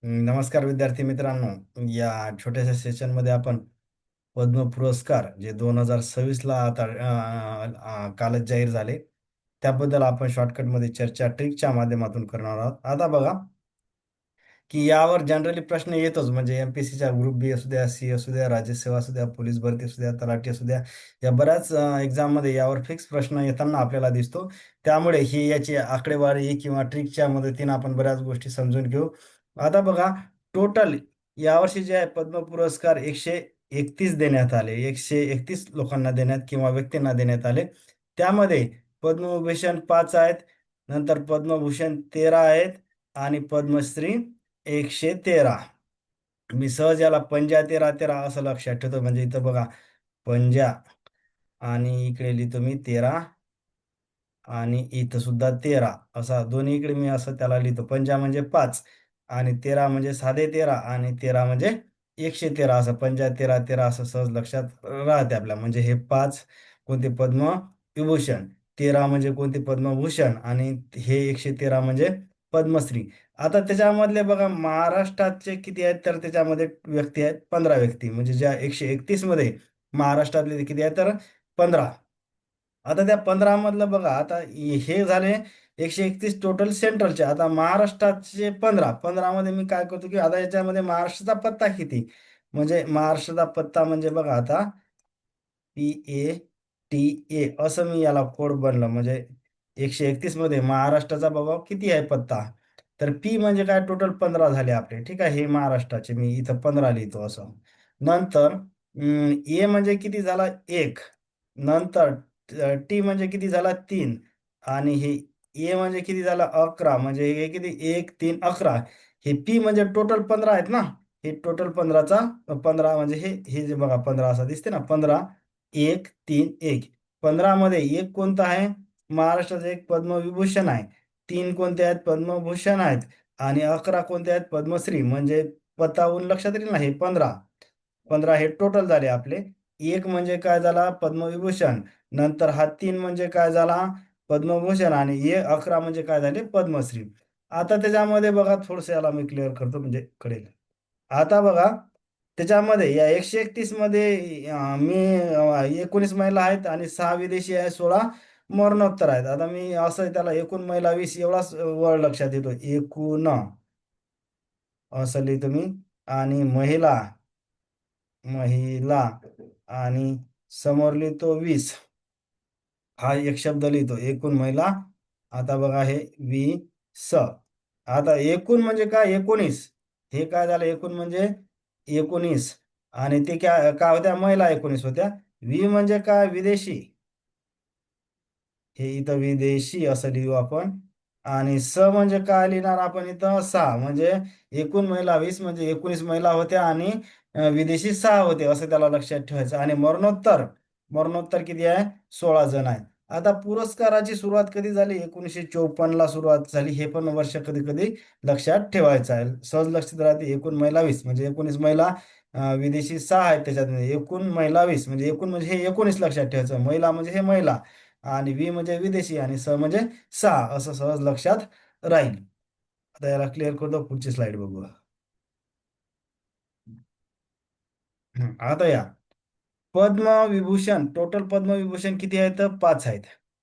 नमस्कार विद्यार्थी मित्रांनो. या छोट्याशा सेशनमध्ये आपण पद्म पुरस्कार जे 2026ला आता कालच जाहीर झाले त्याबद्दल आपण शॉर्टकटमध्ये चर्चा ट्रिकच्या माध्यमातून करणार आहोत. आता बघा की यावर जनरली प्रश्न येतोच, म्हणजे एमपीसीच्या ग्रुप बी असू द्या, सी असू द्या, राज्यसेवा असू द्या, पोलीस भरती असू द्या, तलाठी असू द्या, या बऱ्याच एक्झाममध्ये यावर फिक्स प्रश्न येताना आपल्याला दिसतो. त्यामुळे ही याची आकडेवारी किंवा ट्रिकच्या मदतीने आपण बऱ्याच गोष्टी समजून घेऊ. आता बघा, टोटल यावर्षी जे आहे पद्म पुरस्कार 131 देण्यात आले, 131 लोकांना देण्यात किंवा व्यक्तींना देण्यात आले. त्यामध्ये पद्मविभूषण 5 आहेत, नंतर पद्मभूषण 13 आहेत आणि पद्मश्री 113. मी सहज याला पंजा 13 13 असं लक्षात ठेवतो, म्हणजे इथं बघा पंजा आणि इकडे लिहितो मी 13 आणि इथं सुद्धा 13, असा दोन्हीकडे मी असं त्याला लिहितो. पंजा म्हणजे 5 आणि 13 म्हणजे साधे 13 आणि 13 म्हणजे 113, असं पंजा 13 13 असं सहज लक्षात राहते आपल्या. म्हणजे हे 5 कोणते पद्म विभूषण, 13 म्हणजे कोणते पद्मभूषण आणि हे 113 म्हणजे पद्मश्री. आता त्याच्यामधले बघा महाराष्ट्राचे किती आहेत, तर त्याच्यामध्ये व्यक्ती आहेत 15 व्यक्ती, म्हणजे ज्या 131 मध्ये महाराष्ट्रातले किती आहेत तर 15. आता त्या 15 मधलं बघा, आता हे झाले 131 टोटल सेंट्रलचे. आता महाराष्ट्राचे 15 15 मध्ये मी काय करतो की आता याच्यामध्ये महाराष्ट्राचा पत्ता किती, म्हणजे महाराष्ट्राचा पत्ता म्हणजे बघा आता PATA असं मी याला कोड बनलं. म्हणजे 131 मध्ये महाराष्ट्राचा बाबा किती आहे पत्ता, तर पी म्हणजे काय, टोटल 15 झाले आपले. ठीक आहे, हे महाराष्ट्राचे मी इथं 15 लिहितो असं. नंतर ए म्हणजे किती झाला, 1. नंतर टी म्हणजे किती झाला, 3. आणि हे ए म्हणजे किती झाला, 11. म्हणजे हे किती, 1 3 11. हे पी म्हणजे टोटल 15 आहेत ना, हे टोटल 15चा 15 म्हणजे हे हे जे बघा 15 असं दिसते ना, 15 1 3 1. 15 मध्ये एक कोणता आहे, महाराष्ट्राचं एक पद्मविभूषण आहे, 3 कोणते आहेत, पद्मभूषण आहेत आणि 11 कोणते आहेत, पद्मश्री. म्हणजे पत्तावरून लक्षात येईल ना, हे 15 15 हे टोटल झाले आपले. एक म्हणजे काय झाला, पद्मविभूषण. नंतर हा 3 म्हणजे काय झाला, पद्मभूषण. आणि हे 11 म्हणजे काय झाले, पद्मश्री. आता त्याच्यामध्ये बघा थोडस याला मी क्लिअर करतो म्हणजे कळेल. आता बघा त्याच्यामध्ये या 131 मध्ये मी 19 महिला आहेत आणि 6 विदेशी आहे, 16 मरणोत्तर आहेत. आता मी असं त्याला एकूण महिला 20 एवढाच वर्ड लक्षात येतो, एकूण असं लिहितो मी. आणि महिला महिला आणि समोर लिहितो 20, हा एक शब्द लिहितो, एकूण महिला. आता बघा हे 20. आता एकूण म्हणजे काय, 19. हे काय झालं, एकूण म्हणजे 19. आणि ते काय काय होत्या, महिला 19 होत्या. म्हणजे काय, विदेशी. हे इथं विदेशी असं लिहू आपण. आणि म्हणजे काय लिहिणार आपण इथं, 6. म्हणजे एकूण महिला 20 म्हणजे 19 महिला होत्या आणि विदेशी 6 होते, असं त्याला लक्षात ठेवायचं. आणि मरणोत्तर मरणोत्तर किती आहे, 16 जण आहेत. आता पुरस्काराची सुरुवात कधी झाली, 1954ला सुरुवात झाली. हे पण वर्ष कधी कधी लक्षात ठेवायचं आहे, सहज लक्षात राहते. एकूण महिला 20 म्हणजे 19 महिला, विदेशी 6 आहेत त्याच्यात. एकूण महिला 20 म्हणजे एकूण म्हणजे हे 19 लक्षात ठेवायचं. महिला म्हणजे हे महिला आणि म्हणजे विदेशी आणि म्हणजे 6, असं सहज लक्षात राहील. आता याला क्लिअर करतो, पुढची स्लाइड बघू. आता या पद्मविभूषण, टोटल पद्मविभूषण किती आहेत, 5 आहेत.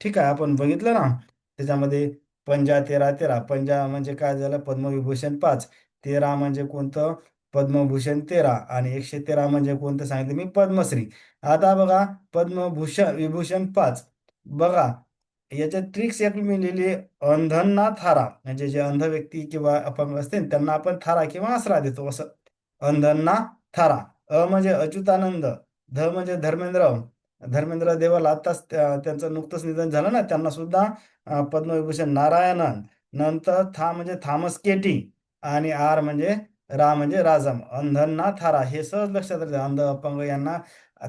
ठीक आहे, आपण बघितलं ना त्याच्यामध्ये पंजा 13 13. पंजा म्हणजे काय झालं, पद्मविभूषण 5. 13 म्हणजे कोणतं, पद्मभूषण 13. आणि 113 म्हणजे कोणतं सांगितलं मी, पद्मश्री. आता बघा पद्मभूषण विभूषण 5. बघा याच्यात ट्रिक्स एक मी लिहिली, अंधांना थारा. म्हणजे जे अंध व्यक्ती किंवा अपंग असते ना, त्यांना आपण थारा किंवा आसरा देतो असं. अंधांना थारा. म्हणजे अच्युतानंद. म्हणजे धर्मेंद्र. धर्मेंद्र देवाला आत्ताच त्यांचं नुकतंच निधन झालं ना, त्यांना सुद्धा पद्मविभूषण. नारायणन. नंतर म्हणजे थॉमस केटी. आणि म्हणजे म्हणजे राजम. अंधांना थारा हे सहज लक्षात राहतं. अंध अपंग यांना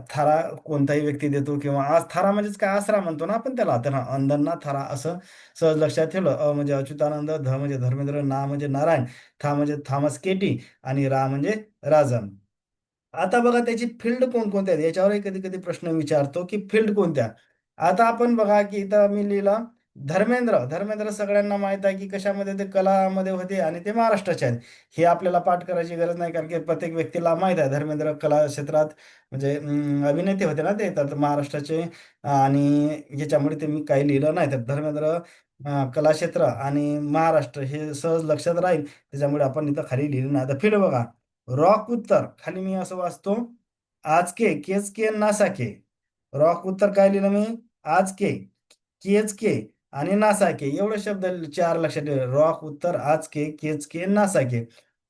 थारा कोणताही व्यक्ती देतो, किंवा आज थारा म्हणजेच काय, आसरा म्हणतो ना आपण त्याला. तर अंधांना थारा असं सहज लक्षात ठेवलं. म्हणजे अच्युतानंद, म्हणजे धर्मेंद्र, म्हणजे नारायण, म्हणजे थॉमस केटी आणि म्हणजे राजन. आता बघा त्याची फील्ड कोणकोणत्या आहेत, याच्यावरही कधी कधी प्रश्न विचारतो की फील्ड कोणत्या. आता आपण बघा की इथं मी लिहिला धर्मेंद्र सगळ्यांना माहित आहे की कशामध्ये ते कलामध्ये होते आणि ते महाराष्ट्राचे आहेत. हे आपल्याला पाठ करायची गरज नाही, कारण की प्रत्येक व्यक्तीला माहित आहे धर्मेंद्र कला क्षेत्रात म्हणजे अभिनेते होते ना ते, तर महाराष्ट्राचे. आणि याच्यामुळे ते मी काही लिहिलं नाही, तर धर्मेंद्र कला क्षेत्र आणि महाराष्ट्र हे सहज लक्षात राहील, त्याच्यामुळे आपण इथं खाली लिहिलं नाही. आता फिर बघा, रॉक उत्तर खाली मी असं वाचतो, आज के केच के नासा के. रॉक उत्तर काय लिहिलं मी, आज के, केच के आणि नासा के, एवढे शब्द चार लक्षात ठेवा. रॉक उत्तर, आज के, केच के, नासा के.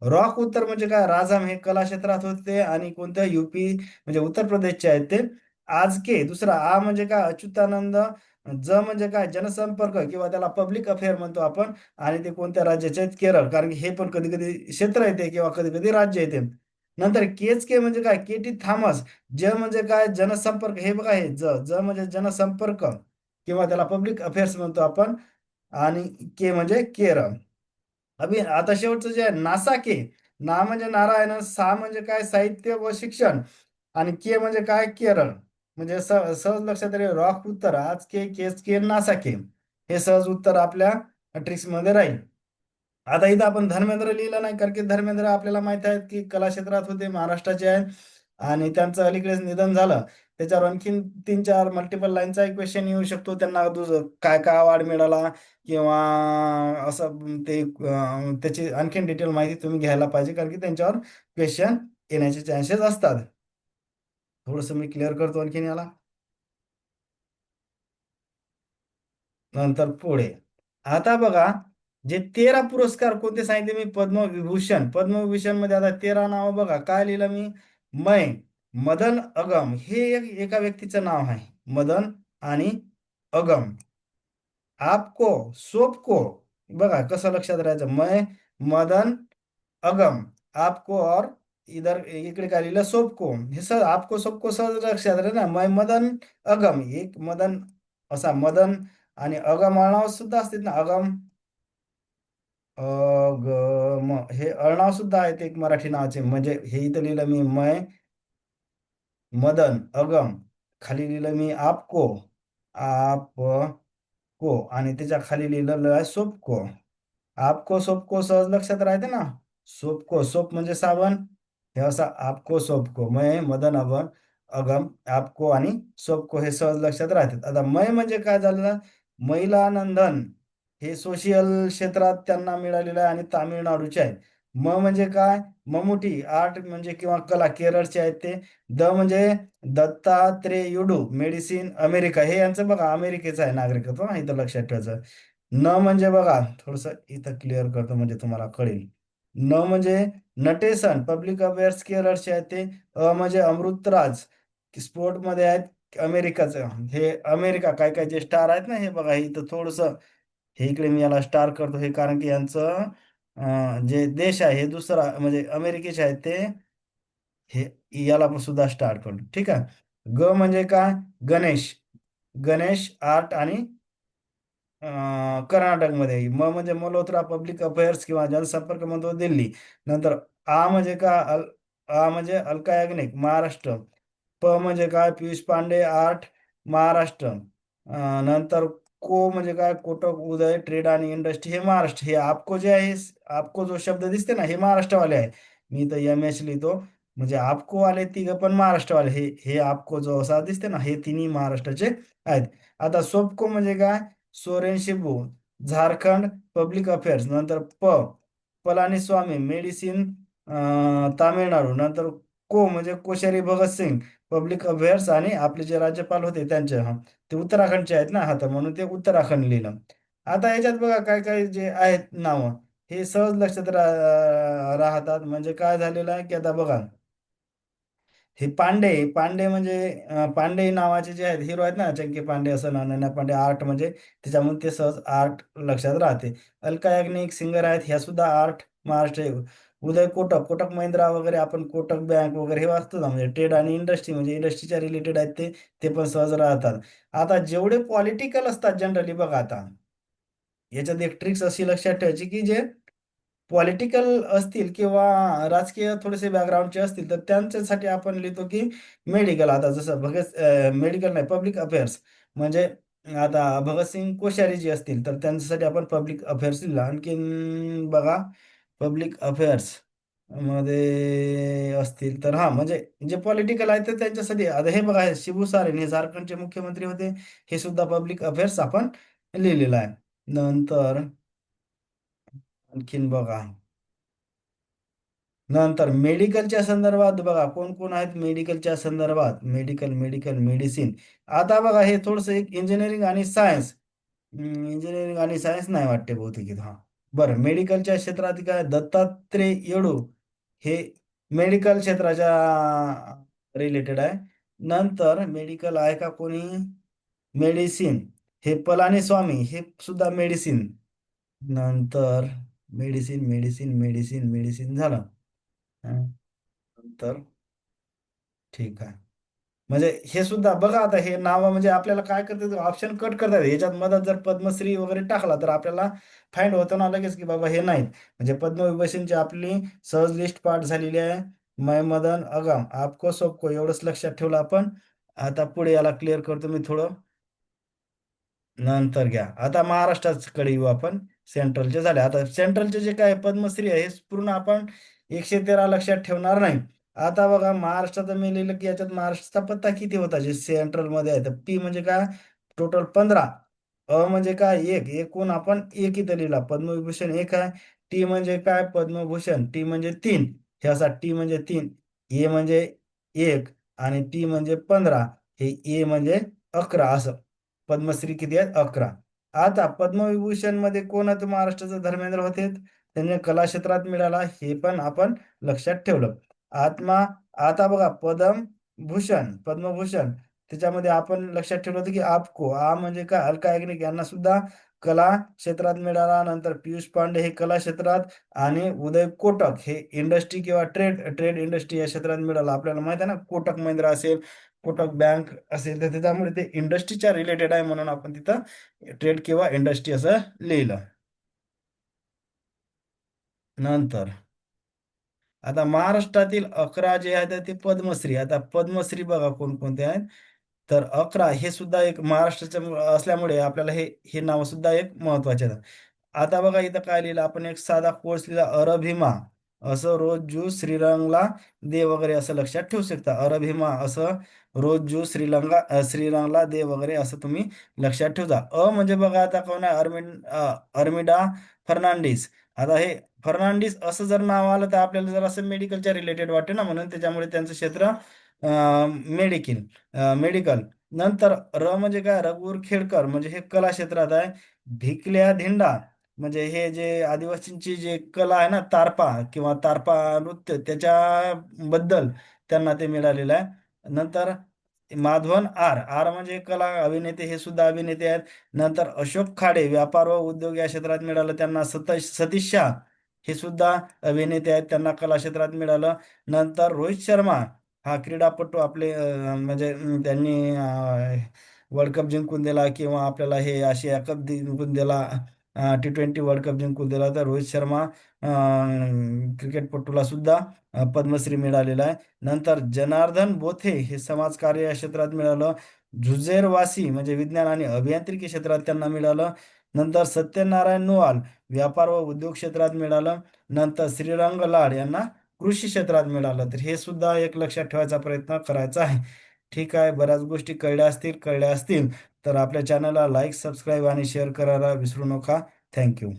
रॉक उत्तर म्हणजे काय, राजाम हे कला क्षेत्रात होते आणि कोणत्या यूपी म्हणजे उत्तर प्रदेशचे आहेत ते. आज के दुसरा, आ म्हणजे काय, अच्युतानंद. ज म्हणजे काय, जनसंपर्क किंवा त्याला पब्लिक अफेअर म्हणतो आपण. आणि ते कोणत्या राज्याचे आहेत, केरळ, कारण की हे पण कधी कधी क्षेत्र येते किंवा कधी कधी राज्य येते. नंतर केच के म्हणजे काय, के टी थॉमस. ज म्हणजे काय, जनसंपर्क, हे बघा हे ज ज म्हणजे जनसंपर्क किंवा त्याला पब्लिक अफेअर्स म्हणतो आपण. आणि के म्हणजे केरळ. आता शेवटचं जे आहे नासा के, ना म्हणजे नारायण, सा म्हणजे काय, साहित्य व शिक्षण, आणि के म्हणजे काय, केरळ. म्हणजे सहज लक्षात राहील, रॉक उत्तर, आज के, केस के, नासा के, हे सहज उत्तर आपल्या ट्रिक्स मध्ये राहील. आता इथं आपण धर्मेंद्र लिहिलं नाही, कारण की धर्मेंद्र आपल्याला माहित आहे की कला क्षेत्रात होते, महाराष्ट्राचे आहेत. आणि त्यांचं अलीकडेच निधन झालं. त्याच्यावर आणखीन तीन चार मल्टिपल लाईनचा एक क्वेश्चन येऊ शकतो, त्यांना काय काय अवॉर्ड मिळाला किंवा असं ते त्याची आणखीन डिटेल माहिती तुम्ही घ्यायला पाहिजे, कारण की त्यांच्यावर क्वेश्चन येण्याचे चान्सेस असतात. थोडंसं मी क्लिअर करतो आणखीन याला. नंतर पुढे, आता बघा, जे 13 पुरस्कार कोणते सांगितले मी, पद्मविभूषण. पद्मविभूषण मध्ये आता 13 नाव बघा, काय लिहिलं मी, मै, मदन अगम, हे एका व्यक्तीचं नाव आहे, मदन आणि अगम. आपको, सोपको, बघा कसं लक्षात राहायचं, मै, मदन, अगम, आपको, और इधर इकडे काय लिहिलं, सोपको. हे सर आपको सोपको सहज लक्षात राहील ना, मै, मदन, अगम, एक मदन, असा मदन. आणि अगम अळनाव सुद्धा असतात ना, अगम, अगम, हे अळनाव सुद्धा आहेत एक मराठी नावाचे. म्हणजे हे इथं लिहिलं मी, मय, मदन, अगम, खाली लिहिलं मी आपको, आप को, आणि त्याच्या खाली लिहिलेलं आहे सोपको. आपको सोपको सहज लक्षात राहते ना. सोपको, सोप म्हणजे साबण, हे असं आपको सोपको, मय, मदन, अगम, अगम, आपको आणि सोपको, हे सहज लक्षात राहतात. आता मय म्हणजे काय झालं ना, महिलानंदन, हे सोशियल क्षेत्रात त्यांना मिळालेलं आहे आणि तामिळनाडूचे आहेत. म्हणजे काय, ममुटी, आर्ट म्हणजे किंवा कला, केरळचे आहेत ते. म्हणजे दत्तात्रेयुडू, मेडिसिन, अमेरिका, हे यांचं बघा अमेरिकेचं आहे नागरिकत्व, इथं लक्षात ठेवायचं. म्हणजे बघा, थोडस इथं क्लिअर करतो म्हणजे तुम्हाला कळेल. म्हणजे नटेसन, पब्लिक अफेअर्स, केरळचे आहेत ते. म्हणजे अमृतराज, स्पोर्ट मध्ये आहेत, अमेरिकाचं. हे अमेरिका, काय काय जे स्टार आहेत ना, हे बघा इथं थोडस, हे इकडे मी याला स्टार करतो, हे कारण की यांचं जे देश आहे हे दुसरा म्हणजे अमेरिकेचे आहेत ते. हे याला पण सुद्धा स्टार्ट करतो, ठीक आहे. म्हणजे काय, गणेश, गणेश आर्ट आणि कर्नाटकमध्ये. म्हणजे मल्होत्रा, पब्लिक अफेअर्स किंवा जनसंपर्क म्हणतो, दिल्ली. नंतर आ म्हणजे काय, आ म्हणजे अलका याग्निक, महाराष्ट्र. म्हणजे काय, पियुष पांडे, आर्ट, महाराष्ट्र. नंतर म्हणजे काय, कोटक उदय, ट्रेड आणि इंडस्ट्री, हे महाराष्ट्र. हे आपको जे आहे, आपको जो शब्द दिसते ना, हे महाराष्ट्रवाले आहे. मी तर एम एच लिहितो, म्हणजे आपको वाले तिघ पण महाराष्ट्रवाले, हे हे आपको जो असा दिसते ना, हे तिन्ही महाराष्ट्राचे आहेत. आता सोपको म्हणजे काय, सोरेन शिबू, झारखंड, पब्लिक अफेअर्स. नंतर पलानीस्वामी, मेडिसिन, तामिळनाडू. नंतर म्हणजे कोश्यारी भगत सिंग, पब्लिक अफेअर्स आणि आपले जे राज्यपाल होते त्यांचे, हा ते उत्तराखंडचे आहेत ना, हा तर म्हणून ते उत्तराखंड लिहिलं. आता याच्यात बघा काय काय जे आहेत नावं, हे सहज लक्षात राहतात. म्हणजे काय झालेलं आहे की आता बघा, हे पांडे, पांडे म्हणजे पांडे नावाचे जे आहेत हिरो आहेत ना, चंकी पांडे असं, अनन्या पांडे, आर्ट म्हणजे त्याच्यामुळे ते सहज आर्ट लक्षात राहते. अलका याग्निक सिंगर आहेत, ह्या सुद्धा आर्ट, महाराष्ट्र. उदय कोटक, कोटक महिंद्रा वगैरे, आपण कोटक बँक वगैरे हे वाचतो ना, म्हणजे ट्रेड आणि इंडस्ट्री म्हणजे इंडस्ट्रीच्या रिलेटेड आहेत ते, ते पण सहज राहतात. आता जेवढे पॉलिटिकल असतात जनरली बघा, आता याच्यात एक ट्रिक्स अशी लक्षात ठेवायची की जे पॉलिटिकल असतील किंवा राजकीय थोडेसे बॅकग्राऊंडचे असतील, तर त्यांच्यासाठी आपण लिहितो की मेडिकल. आता जसं भगत, मेडिकल नाही, पब्लिक अफेअर्स म्हणजे आता भगतसिंग कोश्यारी जी असतील तर त्यांच्यासाठी आपण पब्लिक अफेअर्स लिहिला. आणखीन बघा, पब्लिक अफेअर्स मध्ये असतील तर हा म्हणजे जे पॉलिटिकल आहे तर त्यांच्यासाठी आता हे बघा, हे शिबू सोरेन हे झारखंडचे मुख्यमंत्री होते. हे सुद्धा पब्लिक अफेअर्स आपण लिहिलेलं आहे. नंतर आणखीन बघा, नंतर मेडिकलच्या संदर्भात बघा कोण कोण आहेत मेडिकलच्या संदर्भात, मेडिकल मेडिसिन. आता बघा हे थोडंसं एक इंजिनिअरिंग आणि सायन्स, इंजिनिअरिंग आणि सायन्स नाही वाटते बहुतेक इथं. हा, बरं, मेडिकलच्या क्षेत्रात काय दत्तात्रय येडू हे मेडिकल क्षेत्राच्या रिलेटेड आहे. नंतर मेडिकल आहे का कोणी, मेडिसिन हे पलानी स्वामी हे सुद्धा मेडिसिन. नंतर मेडिसिन झालं. हं, नंतर ठीक आहे. म्हणजे हे सुद्धा बघा, आता हे नाव म्हणजे आपल्याला काय करतात, ऑप्शन कट करतात. याच्यात मधात जर पद्मश्री वगैरे टाकला तर आपल्याला फाइंड होतं ना लगेच की बाबा हे नाहीत. म्हणजे पद्मविभूषणची आपली सहज लिस्ट पाठ झालेली आहे. मै मदन अगम आपको सबको एवढंच लक्षात ठेवलं आपण. आता पुढे याला क्लिअर करतो मी थोडं. नंतर घ्या, आता महाराष्ट्राकडे येऊ आपण. सेंट्रलचे झाले. आता सेंट्रलचे जे काय पद्मश्री आहे हे पूर्ण आपण 113 लक्षात ठेवणार नाही. आता बघा महाराष्ट्राचं मी लिहिलं की याच्यात महाराष्ट्राचा पत्ता किती होता जे सेंट्रल मध्ये आहे. तर पी म्हणजे काय, टोटल 15. म्हणजे काय, एक, एकूण आपण एक इथं लिहिला. पद्मविभूषण एक आहे. टी म्हणजे काय, पद्मभूषण टी म्हणजे 3. हे असा टी म्हणजे 3, ए म्हणजे एक, आणि टी म्हणजे 15, हे ए म्हणजे 11 असं. पद्मश्री किती आहेत, 11. आता पद्मविभूषण मध्ये कोण होतं महाराष्ट्राचे, धर्मेंद्र होते. त्यांनी कला क्षेत्रात मिळाला हे पण आपण लक्षात ठेवलं. आत्मा, आता बघा पद्मभूषण त्याच्यामध्ये आपण लक्षात ठेवलं होतं की आपको आ म्हणजे काय, अलका याग्निक यांना सुद्धा कला क्षेत्रात मिळाला. नंतर पियुष पांडे हे कला क्षेत्रात, आणि उदय कोटक हे इंडस्ट्री किंवा ट्रेड ट्रेड इंडस्ट्री या क्षेत्रात मिळाला. आपल्याला माहित आहे ना, कोटक महिंद्रा असेल, कोटक बँक असेल, तर त्याच्यामुळे ते इंडस्ट्रीच्या रिलेटेड आहे म्हणून आपण तिथं ट्रेड किंवा इंडस्ट्री असं लिहिलं. नंतर आता महाराष्ट्रातील 11 जे आहेत ते पद्मश्री. आता पद्मश्री बघा कोणकोणते आहेत. तर 11 हे सुद्धा एक महाराष्ट्राच्या असल्यामुळे आपल्याला हे नाव सुद्धा एक महत्वाचे आहेत. आता बघा इथं काय लिहिलं आपण, एक साधा कोर्स लिहिला, अरभिमा असं रोज ज्यूस श्रीरंगला दे वगैरे असं लक्षात ठेवू शकता. अरभिमा असं रोज ज्यूस श्रीरंगला दे वगैरे असं तुम्ही लक्षात ठेवता. म्हणजे बघा आता कोण आहे, अर्मिडा फर्नांडिस. आता हे फर्नांडिस असं जर नाव आलं तर आपल्याला जर असं मेडिकलच्या रिलेटेड वाटते ना, म्हणून त्याच्यामुळे त्यांचं क्षेत्र मेडिकल मेडिकल. नंतर म्हणजे काय, रघुवीर खेडकर म्हणजे हे कला क्षेत्रात आहे. भिकल्या धिंडा म्हणजे हे जे आदिवासींची जे कला आहे ना, तारपा किंवा तारपा नृत्य त्याच्याबद्दल त्यांना ते मिळालेलं आहे. नंतर माधवन आर आर म्हणजे कला अभिनेते, हे सुद्धा अभिनेते आहेत. नंतर अशोक खाडे व्यापार व उद्योग या क्षेत्रात मिळालं त्यांना. सतीश शाह हे सुद्धा अभिनेते आहेत, त्यांना कला क्षेत्रात मिळालं. नंतर रोहित शर्मा हा क्रीडापटू आपले म्हणजे त्यांनी वर्ल्ड कप जिंकून दिला किंवा आपल्याला हे आशिया कप जिंकून दिला, T20 वर्ल्ड कप जिंकून दिला. तर रोहित शर्मा क्रिकेटपटूला सुद्धा पद्मश्री मिळालेला आहे. नंतर जनार्दन बोथे हे समाजकार्य या क्षेत्रात मिळालं. झुजेर वासी म्हणजे विज्ञान आणि अभियांत्रिकी क्षेत्रात त्यांना मिळालं. नंतर सत्यनारायण नुआल व्यापार व उद्योग क्षेत्रात मिळालं. नंतर श्रीरंग लाड यांना कृषी क्षेत्रात मिळालं. तर हे सुद्धा एक लक्षात ठेवायचा प्रयत्न करायचा आहे. ठीक आहे, बऱ्याच गोष्टी कळल्या असतील तर आपल्या चॅनलला लाईक, सबस्क्राईब आणि शेअर करायला विसरू नका. थँक्यू.